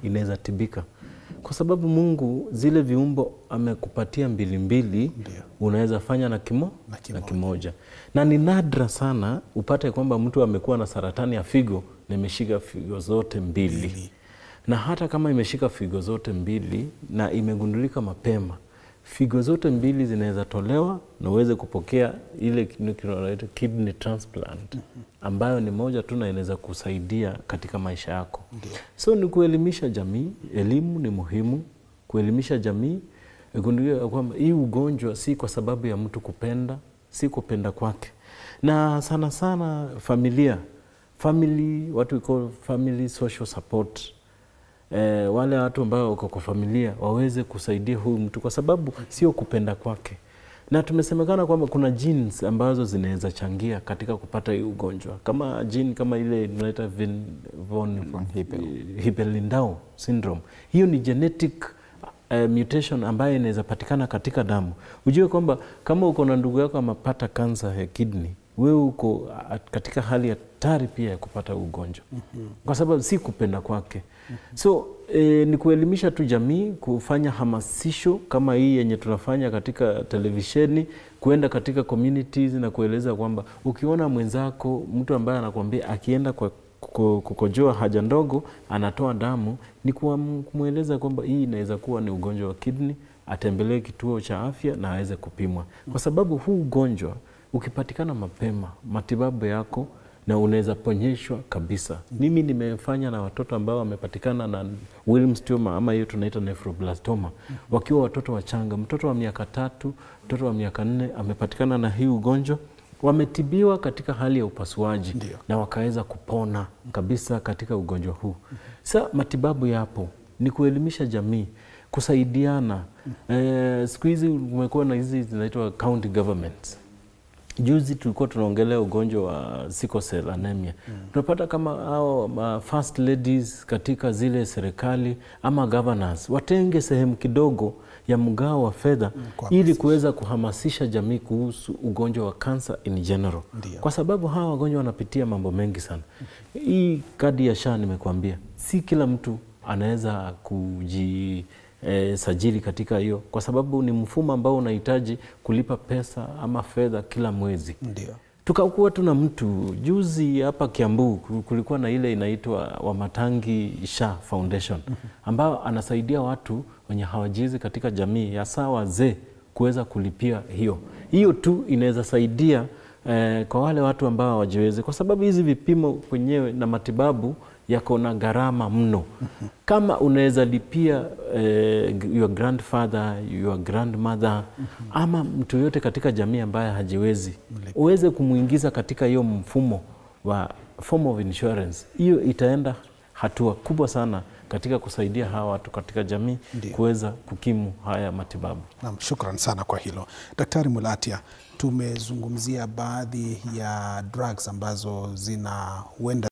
inaweza tibika. Kwa sababu Mungu zile viumbo amekupatia mbili, unaweza fanya na kimoja. Na ni nadra sana upate kwamba mtu amekuwa na saratani ya figo na imeshika figo zote mbili. Na hata kama imeshika figo zote mbili na imegundulika mapema, figo zote mbili zinaweza tolewa na uweze kupokea ile kidney transplant ambayo ni moja tu na inaweza kusaidia katika maisha yako. So ni kuelimisha jamii, elimu ni muhimu, kuelimisha jamii, kugundulika kwamba hii ugonjwa si kwa sababu ya mtu kupenda, si kupenda kwake. Na sana sana what we call family social support. Wale watu ambao wako kwa familia waweze kusaidia huyu mtu kwa sababu sio kupenda kwake. Na tumesemekana kwamba kuna genes ambazo zinaweza changia katika kupata hii ugonjwa. Kama gene kama ile tunaita von Hippel-Lindau syndrome. Hiyo ni genetic mutation ambayo inaweza patikana katika damu. Ujue kwamba kama uko na ndugu yako amepata kansa ya kidney, wewe uko katika hali hatari pia ya kupata ugonjwa. Kwa sababu si kupenda kwake. So ni kuelimisha tu jamii, kufanya hamasisho kama hii yenye tunafanya katika televisheni, kuenda katika communities na kueleza kwamba ukiona mwenzako, mtu ambaye anakuambia akienda kwa kukojoa haja ndogo anatoa damu, ni kumweleza kwamba hii inaweza kuwa ni ugonjwa wa kidney, atembelee kituo cha afya na aweze kupimwa. Kwa sababu huu ugonjwa ukipatikana mapema, matibabu yako na unaweza ponyeshwa kabisa. Mimi nimefanya na watoto ambao wamepatikana na Wilms tumor ama hiyo tunaita nephroblastoma. Wakiwa watoto wachanga, mtoto wa miaka 3, mtoto wa miaka 4 amepatikana na hii ugonjwa. Wametibiwa katika hali ya upasuaji na wakaweza kupona kabisa katika ugonjwa huu. Sasa matibabu yapo, ni kuelimisha jamii, kusaidiana. Siku hizi kumekuwa na hizi zinaitwa county governments. Juzi tulikuwa tunaongelea ugonjwa wa sickle cell anemia. Tunapata kama hao first ladies katika zile serikali ama governors watenge sehemu kidogo ya mgao wa fedha ili kuweza kuhamasisha jamii kuhusu ugonjwa wa cancer in general. Kwa sababu hawa wagonjwa wanapitia mambo mengi sana. Hii kadi ya SHA nimekuambia, si kila mtu anaweza sajili katika hiyo, kwa sababu ni mfumo ambao unahitaji kulipa pesa ama fedha kila mwezi. Tukakuwa tuna mtu juzi hapa Kiambu, kulikuwa na ile inaitwa Wamatangi SHA Foundation ambao anasaidia watu wenye hawajiwezi katika jamii, hasa wazee, kuweza kulipia hiyo tu inaweza saidia kwa wale watu ambao hawajiwezi, kwa sababu hizi vipimo kwenyewe na matibabu yako na gharama mno. Kama unaweza lipia your grandfather, your grandmother ama mtu yote katika jamii ambaye hajiwezi, uweze kumuingiza katika hiyo mfumo wa form of insurance, hiyo itaenda hatua kubwa sana katika kusaidia hawa watu katika jamii kuweza kukimu haya matibabu. Naam, shukran sana kwa hilo. Daktari Mulatia, tumezungumzia baadhi ya drugs ambazo huenda